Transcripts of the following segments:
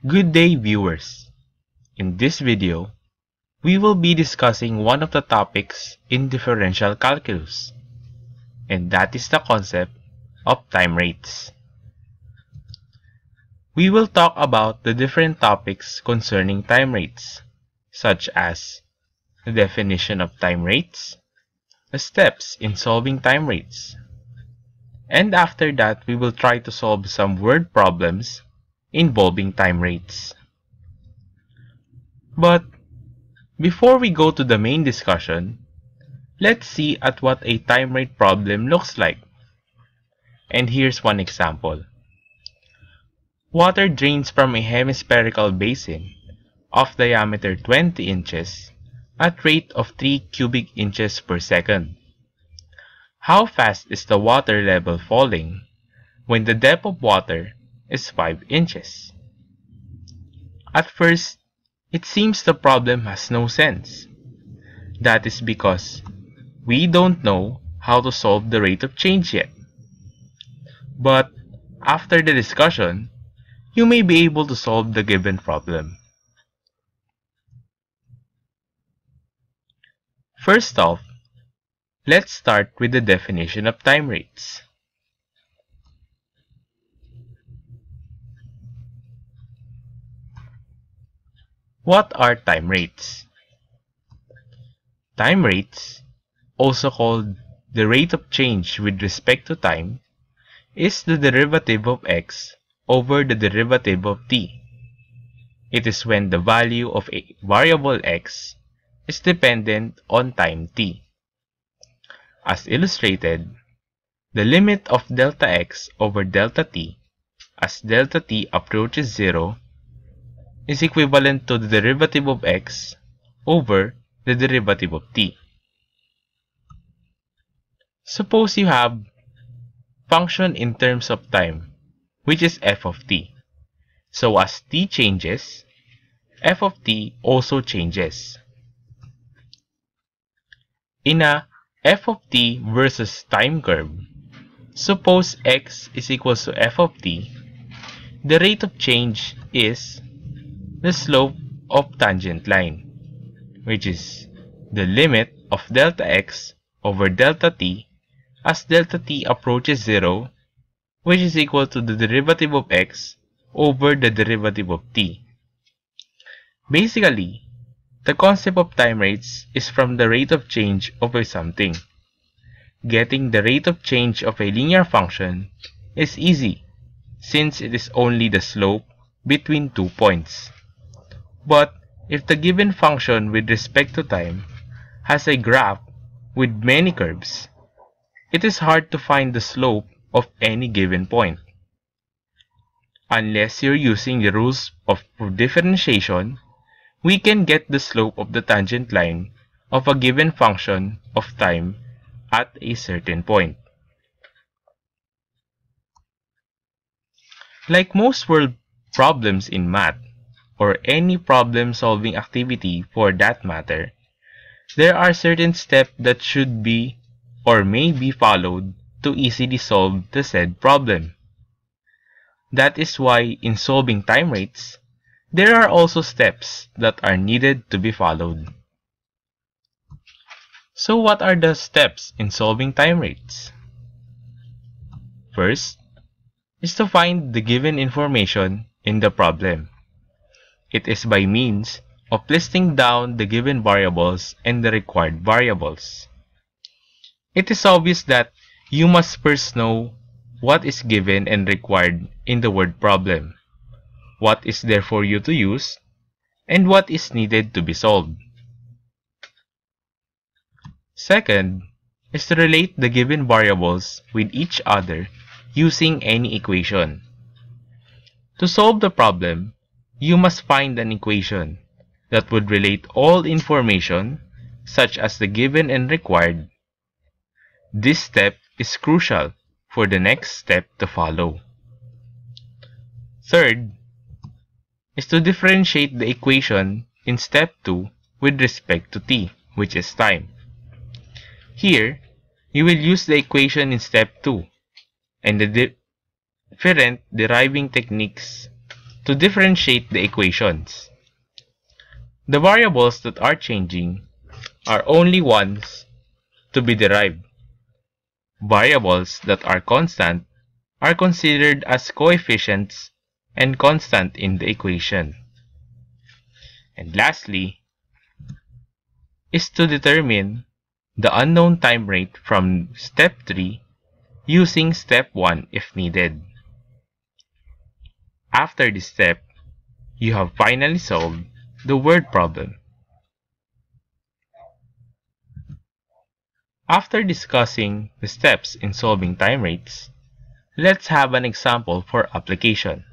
Good day, viewers. In this video, we will be discussing one of the topics in differential calculus, and that is the concept of time rates. We will talk about the different topics concerning time rates, such as the definition of time rates, the steps in solving time rates, and after that we will try to solve some word problems involving time rates. But before we go to the main discussion, let's see at what a time rate problem looks like. And here's one example. Water drains from a hemispherical basin of diameter 20 inches at rate of 3 cubic inches per second. How fast is the water level falling when the depth of water is 5 inches? At first, it seems the problem has no sense. That is because we don't know how to solve the rate of change yet. But after the discussion, you may be able to solve the given problem. First off, let's start with the definition of time rates. What are time rates? Time rates, also called the rate of change with respect to time, is the derivative of x over the derivative of t. It is when the value of a variable x is dependent on time t. As illustrated, the limit of delta x over delta t as delta t approaches 0 is equivalent to the derivative of x over the derivative of t. Suppose you have function in terms of time, which is f of t. So as t changes, f of t also changes. In a f of t versus time curve, suppose x is equal to f of t, the rate of change is the slope of tangent line, which is the limit of delta x over delta t as delta t approaches 0, which is equal to the derivative of x over the derivative of t. Basically, the concept of time rates is from the rate of change of a something. Getting the rate of change of a linear function is easy since it is only the slope between 2 points. But if the given function with respect to time has a graph with many curves, it is hard to find the slope of any given point. Unless you're using the rules of differentiation, we can get the slope of the tangent line of a given function of time at a certain point. Like most world problems in math, or any problem-solving activity for that matter, there are certain steps that should be or may be followed to easily solve the said problem. That is why in solving time rates, there are also steps that are needed to be followed. So what are the steps in solving time rates? First is to find the given information in the problem. It is by means of listing down the given variables and the required variables. It is obvious that you must first know what is given and required in the word problem, what is there for you to use, and what is needed to be solved. Second is to relate the given variables with each other using any equation. To solve the problem, you must find an equation that would relate all information, such as the given and required. This step is crucial for the next step to follow. Third is to differentiate the equation in step 2 with respect to t, which is time. Here, you will use the equation in step 2 and the different deriving techniques to differentiate the equations. The variables that are changing are only ones to be derived. Variables that are constant are considered as coefficients and constant in the equation. And lastly, is to determine the unknown time rate from step 3 using step 1 if needed. After this step, you have finally solved the word problem. After discussing the steps in solving time rates, let's have an example for application.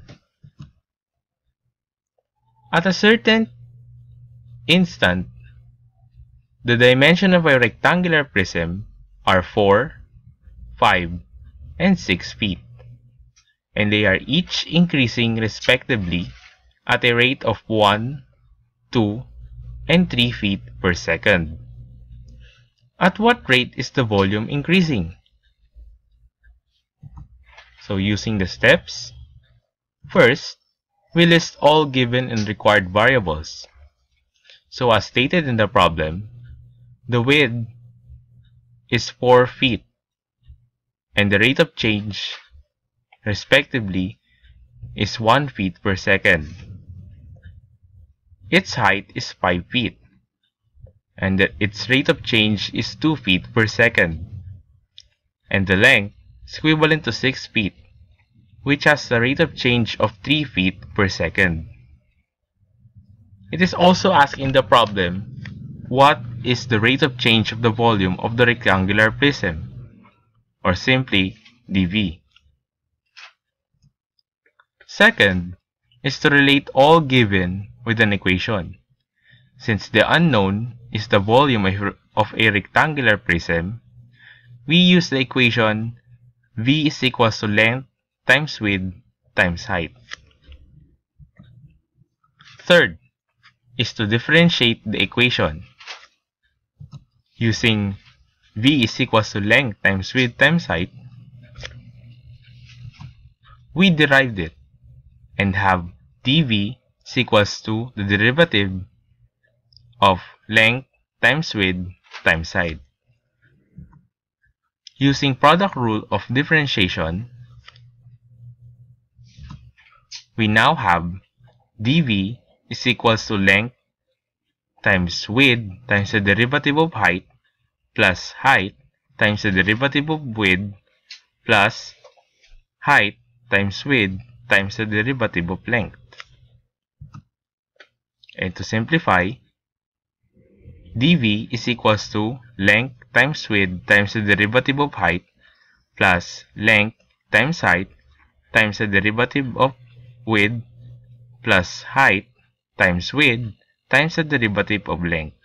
At a certain instant, the dimension of a rectangular prism are 4, 5, and 6 feet, and they are each increasing respectively at a rate of 1, 2, and 3 feet per second. At what rate is the volume increasing? So using the steps, first, we list all given and required variables. So as stated in the problem, the width is 4 feet and the rate of change respectively is 1 feet per second. Its height is 5 feet and its rate of change is 2 feet per second. And the length is equivalent to 6 feet, which has a rate of change of 3 feet per second. It is also asked in the problem, what is the rate of change of the volume of the rectangular prism, or simply dV. Second is to relate all given with an equation. Since the unknown is the volume of a rectangular prism, we use the equation V is equals to length times width times height. Third is to differentiate the equation. Using V is equals to length times width times height, we derived it and have dV is equals to the derivative of length times width times height. Using product rule of differentiation, we now have dV is equals to length times width times the derivative of height plus height times the derivative of width plus height times width times the derivative of length. And to simplify, dV is equals to length times width times the derivative of height plus length times height times the derivative of width plus height times width times the derivative of length.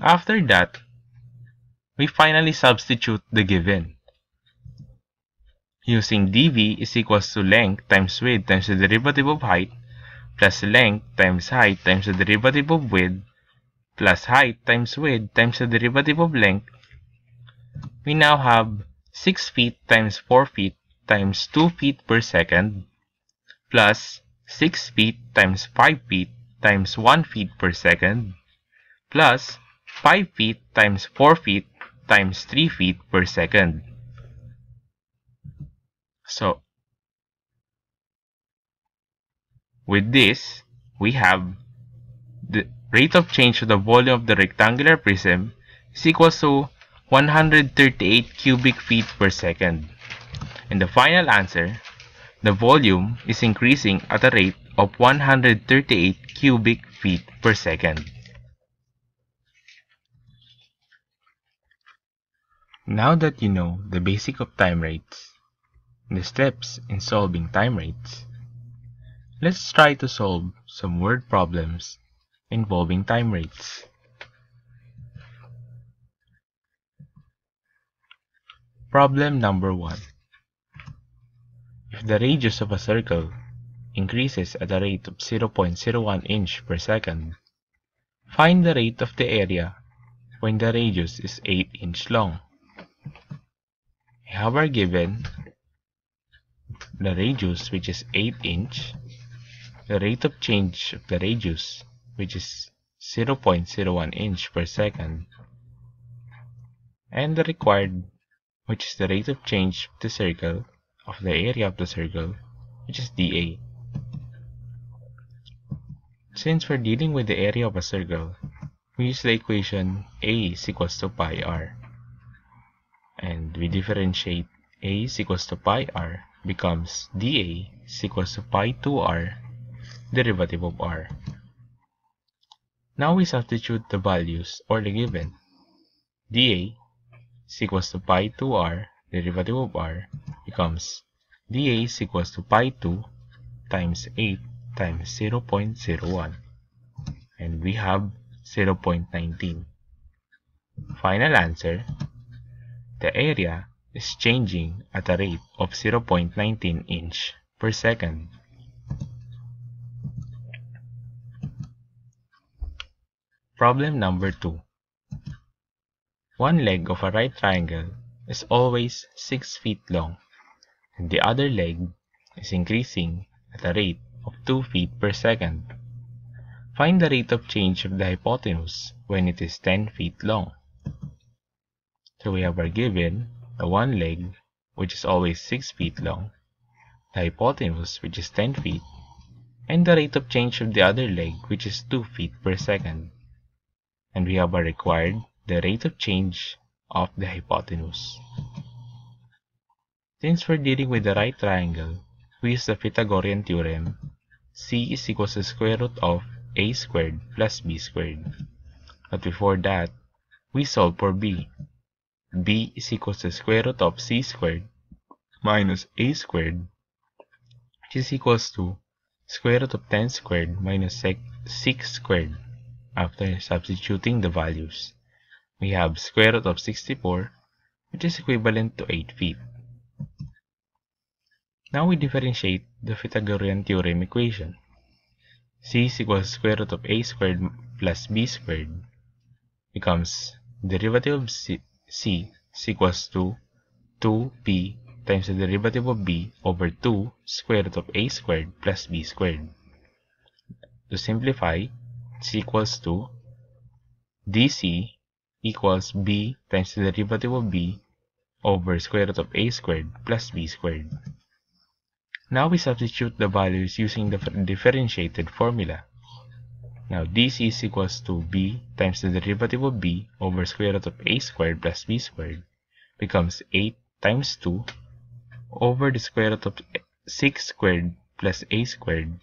After that, we finally substitute the given. Using dV is equals to length times width times the derivative of height plus length times height times the derivative of width plus height times width times the derivative of length, we now have 6 feet times 4 feet times 2 feet per second plus 6 feet times 5 feet times 1 feet per second plus 5 feet times 4 feet times 3 feet per second. So, with this, we have the rate of change of the volume of the rectangular prism is equals to 138 cubic feet per second. And the final answer, the volume is increasing at a rate of 138 cubic feet per second. Now that you know the basic of time rates, the steps in solving time rates, let's try to solve some word problems involving time rates. Problem number 1. If the radius of a circle increases at a rate of 0.01 inch per second, find the rate of the area when the radius is 8 inch long. We have our given the radius, which is 8 inch, the rate of change of the radius, which is 0.01 inch per second, and the required, which is the rate of change of the circle, of the area of the circle, which is dA. Since we're dealing with the area of a circle, we use the equation A is equals to pi r. And we differentiate A is equals to pi r becomes dA is equals to pi 2r derivative of r. Now we substitute the values or the given. dA is equals to pi 2r derivative of r becomes dA is equals to pi 2 times 8 times 0.01, and we have 0.19. Final answer, the area is changing at a rate of 0.19 inch per second. Problem number 2. One leg of a right triangle is always 6 feet long, and the other leg is increasing at a rate of 2 feet per second. Find the rate of change of the hypotenuse when it is 10 feet long. So we have our given, the one leg, which is always 6 feet long, the hypotenuse, which is 10 feet, and the rate of change of the other leg, which is 2 feet per second. And we have our required, the rate of change of the hypotenuse. Since we're dealing with the right triangle, we use the Pythagorean theorem, C is equals to square root of a squared plus b squared. But before that, we solve for b. B is equals to square root of c squared minus a squared, which is equals to square root of 10 squared minus 6 squared. After substituting the values, we have square root of 64, which is equivalent to 8 feet. Now we differentiate the Pythagorean theorem equation. C is equals to square root of a squared plus b squared becomes derivative of c is equals to 2b times the derivative of b over 2 square root of a squared plus b squared. To simplify, it's equals to dc equals b times the derivative of b over square root of a squared plus b squared. Now we substitute the values using the differentiated formula. Now dc is equals to b times the derivative of b over square root of a squared plus b squared becomes 8 times 2 over the square root of 6 squared plus a squared.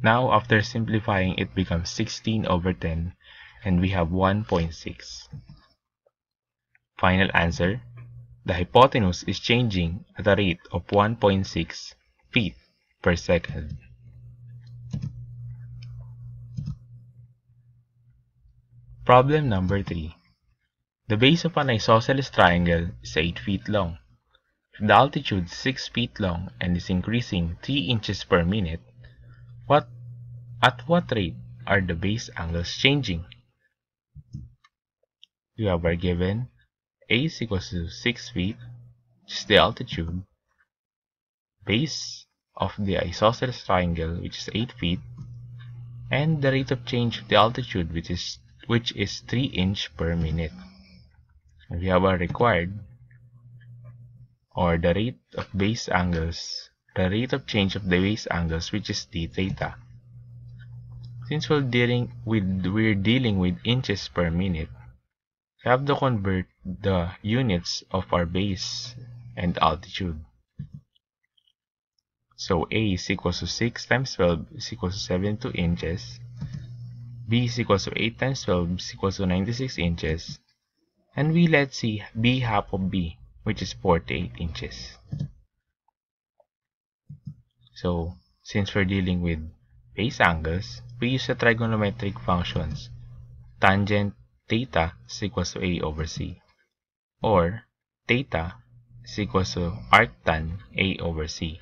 Now after simplifying, it becomes 16 over 10 and we have 1.6. Final answer, the hypotenuse is changing at a rate of 1.6 feet per second. Problem number 3. The base of an isosceles triangle is 8 feet long. If the altitude is 6 feet long and is increasing 3 inches per minute, at what rate are the base angles changing? We have our given A is equals to 6 feet, which is the altitude, base of the isosceles triangle, which is 8 feet, and the rate of change of the altitude, which is 3 inches per minute. And we have our required, or the rate of base angles, the rate of change of the base angles, which is d theta. Since we're dealing with inches per minute, we have to convert the units of our base and altitude. So A is equals to 6 times 12 is equals to 72 inches. B is equals to 8 times 12 is equals to 96 inches. And we let C be half of B, which is 48 inches. So since we're dealing with base angles, we use the trigonometric functions. Tangent theta is equals to A over C, or theta is equals to arctan A over C.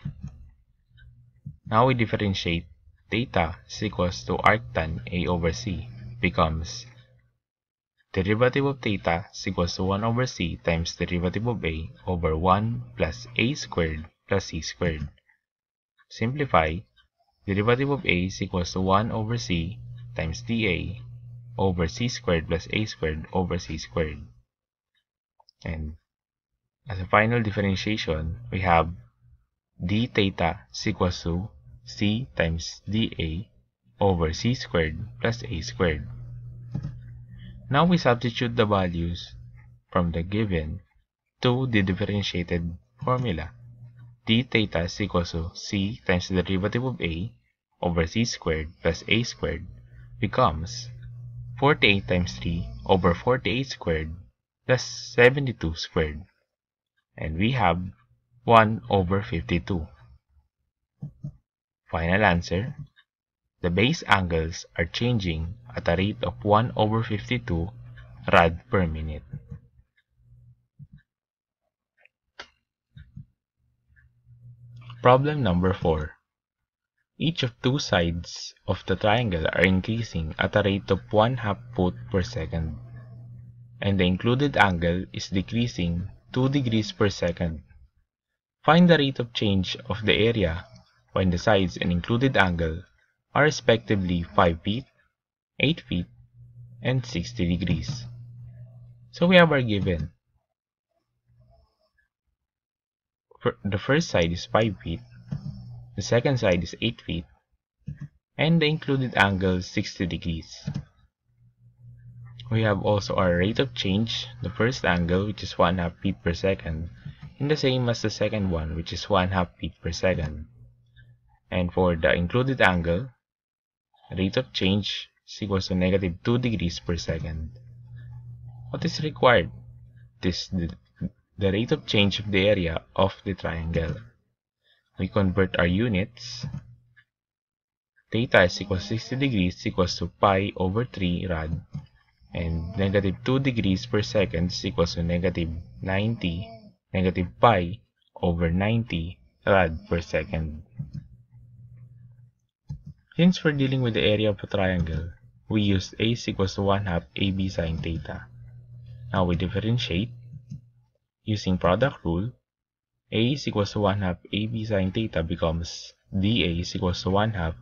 Now we differentiate theta is equals to arctan A over C becomes Derivative of theta is equals to 1 over c times derivative of a over 1 plus a squared plus c squared. Simplify, derivative of a is equals to 1 over c times dA over c squared plus a squared over c squared. And as a final differentiation, we have d theta is equals to c times dA over c squared plus a squared. Now we substitute the values from the given to the differentiated formula. D theta is equals to c times the derivative of a over c squared plus a squared becomes 48 times 3 over 48 squared plus 72 squared. And we have 1 over 52. Final answer. The base angles are changing at a rate of 1 over 52 rad per minute. Problem number 4. Each of two sides of the triangle are increasing at a rate of 1/2 foot per second, and the included angle is decreasing 2 degrees per second. Find the rate of change of the area when the sides and included angle are respectively 5 feet, 8 feet, and 60 degrees. So we have our given. The first side is 5 feet, the second side is 8 feet, and the included angle is 60 degrees. We have also our rate of change, the first angle which is 1/2 feet per second, and the same as the second one which is 1/2 feet per second. And for the included angle, rate of change is equals to negative 2 degrees per second. What is required? This is the rate of change of the area of the triangle. We convert our units. Theta is equals to 60 degrees equals to pi over 3 rad, and negative 2 degrees per second is equals to negative pi over 90 rad per second. Since we're dealing with the area of a triangle, we use a is equals to 1/2 AB sine theta. Now we differentiate. Using product rule, a is equals to 1/2 AB sine theta becomes dA is equals to 1/2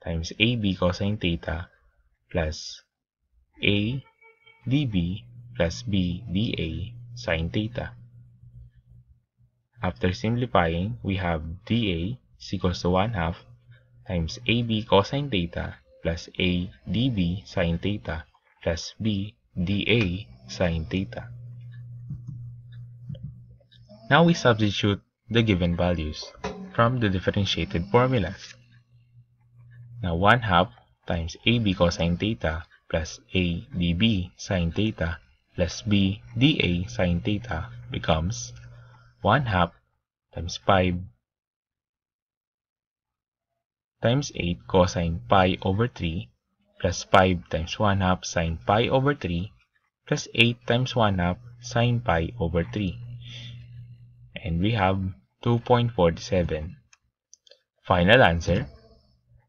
times AB cosine theta plus A dB plus B dA sine theta. After simplifying, we have dA is equals to 1/2 times AB cosine theta plus A dB sine theta plus B dA sine theta. Now we substitute the given values from the differentiated formula. Now 1/2 times AB cosine theta plus A dB sine theta plus B dA sine theta becomes 1/2 times 5 times 8 cosine pi over 3 plus 5 times 1/2 sine pi over 3 plus 8 times 1/2 sine pi over 3. And we have 2.47. Final answer.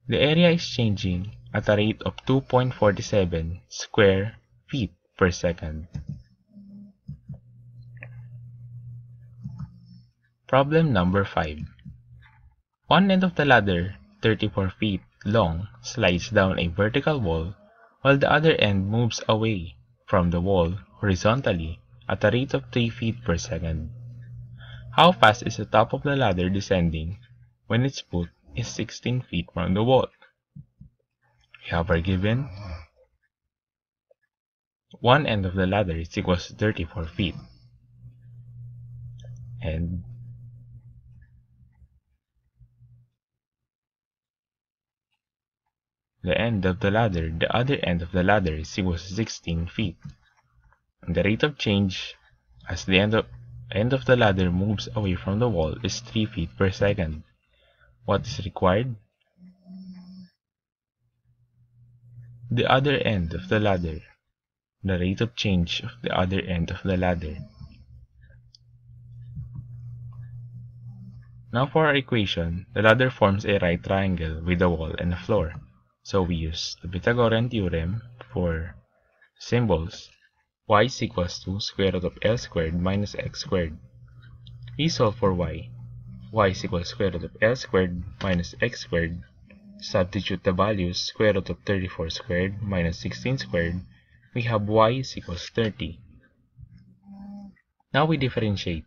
The area is changing at a rate of 2.47 square feet per second. Problem number 5. One end of the ladder, 34 feet long, slides down a vertical wall, while the other end moves away from the wall horizontally at a rate of 3 feet per second. How fast is the top of the ladder descending when its foot is 16 feet from the wall? We have our given. One end of the ladder is equals to 34 feet. And the end of the ladder, the other end of the ladder is equals to 16 feet. And the rate of change as the end of the ladder moves away from the wall is 3 feet per second. What is required? The other end of the ladder. The rate of change of the other end of the ladder. Now for our equation, the ladder forms a right triangle with a wall and a floor. So we use the Pythagorean theorem for symbols. y is equals to square root of L squared minus x squared. We solve for y. Y is equals to square root of L squared minus x squared. Substitute the values square root of 34 squared minus 16 squared. We have y is equals to 30. Now we differentiate.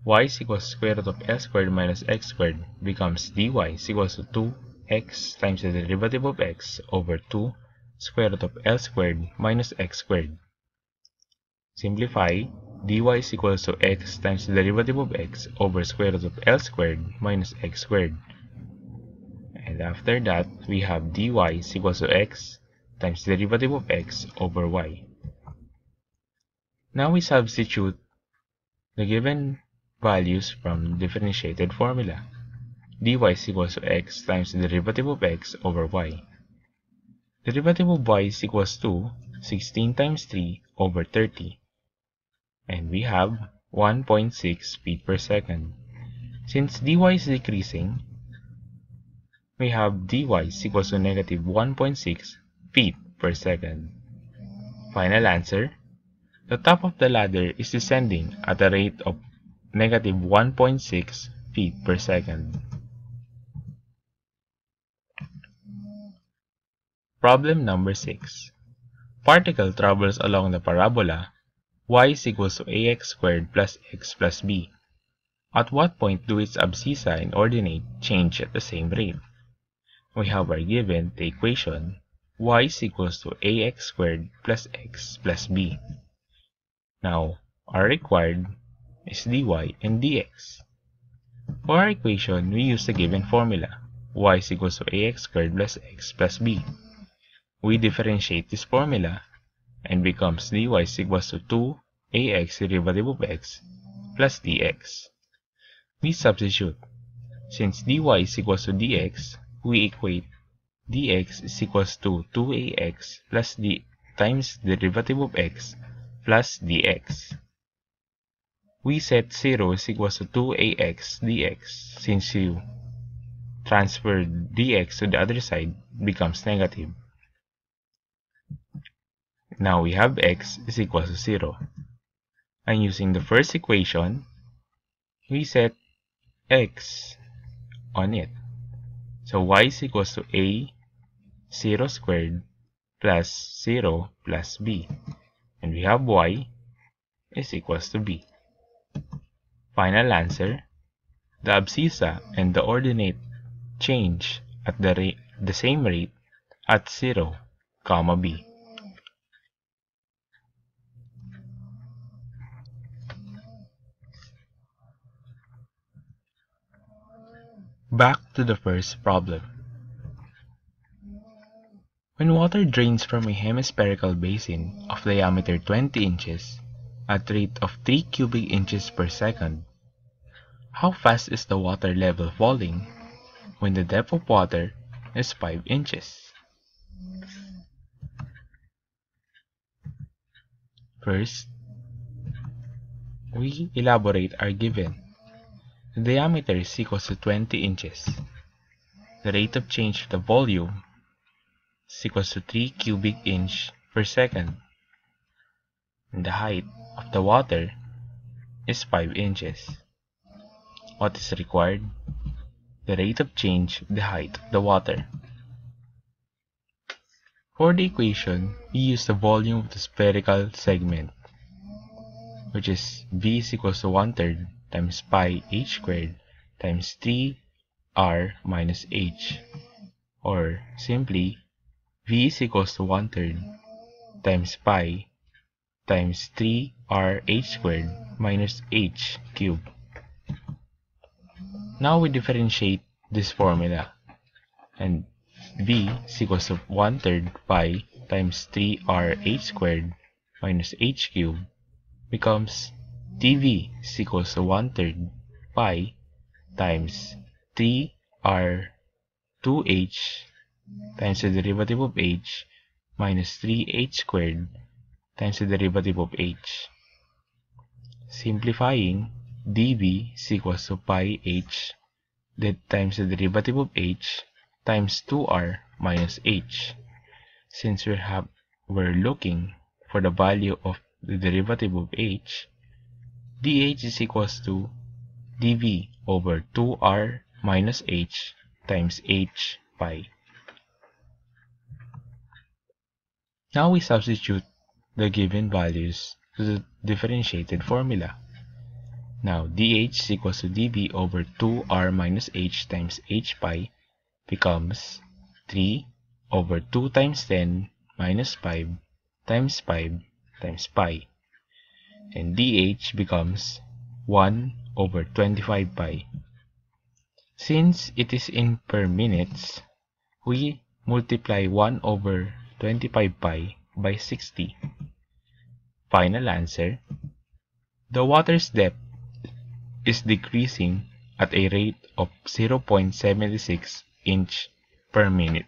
Y is equals to square root of L squared minus x squared becomes dy is equals to 2x times the derivative of x over 2 square root of L squared minus x squared. Simplify, dy is equals to x times the derivative of x over square root of L squared minus x squared. And after that, we have dy is equals to x times the derivative of x over y. Now we substitute the given values from differentiated formula. Dy is equals to x times the derivative of x over y. Derivative of y is equals to 16 times 3 over 30. And we have 1.6 feet per second. Since dy is decreasing, we have dy is equals to negative 1.6 feet per second. Final answer, the top of the ladder is descending at a rate of negative 1.6 feet per second. Problem number 6. Particle travels along the parabola y is equals to ax squared plus x plus b. At what point do its abscissa and ordinate change at the same rate? We have our given the equation y is equals to ax squared plus x plus b. Now, our required is dy and dx. For our equation, we use the given formula y is equals to ax squared plus x plus b. We differentiate this formula and becomes dy is equals to 2ax derivative of x plus dx. We substitute. Since dy is equals to dx, we equate dx is equals to 2ax plus d times the derivative of x plus dx. We set 0 is equals to 2ax dx. Since you transfer dx to the other side, becomes negative. Now we have x is equals to 0. And using the first equation, we set x on it. So y is equals to a 0 squared plus 0 plus b. And we have y is equals to b. Final answer, the abscissa and the ordinate change at the same rate at 0, b. Back to the first problem. When water drains from a hemispherical basin of diameter 20 inches at rate of 3 cubic inches per second, how fast is the water level falling when the depth of water is 5 inches? First, we elaborate our given. The diameter is equals to 20 inches. The rate of change of the volume is equals to 3 cubic inch per second. And the height of the water is 5 inches. What is required? The rate of change of the height of the water. For the equation, we use the volume of the spherical segment, which is V is equals to 1/3 times pi h squared times 3r minus h, or simply V is equals to 1/3 times pi times 3r h squared minus h cubed. Now we differentiate this formula, and V is equals to 1/3 pi times 3r h squared minus h cubed becomes dV is equals to 1/3 pi times 3r 2h times the derivative of h minus 3h squared times the derivative of h. Simplifying, dV is equals to pi h times the derivative of h times 2r minus h. Since we're looking for the value of the derivative of h, dh is equals to dv over 2r minus h times h pi. Now we substitute the given values to the differentiated formula. Now dh is equals to dv over 2r minus h times h pi becomes 3 over 2 times 10 minus 5 times 5 times pi. And dh becomes 1 over 25 pi. Since it is in per minutes, we multiply 1 over 25 pi by 60. Final answer: the water's depth is decreasing at a rate of 0.76 inch per minute.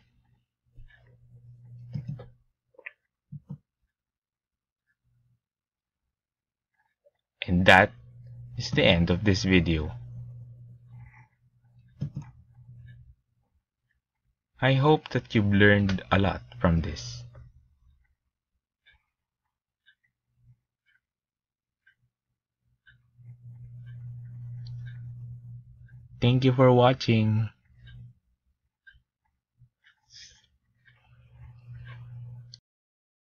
And that is the end of this video. I hope that you've learned a lot from this. Thank you for watching.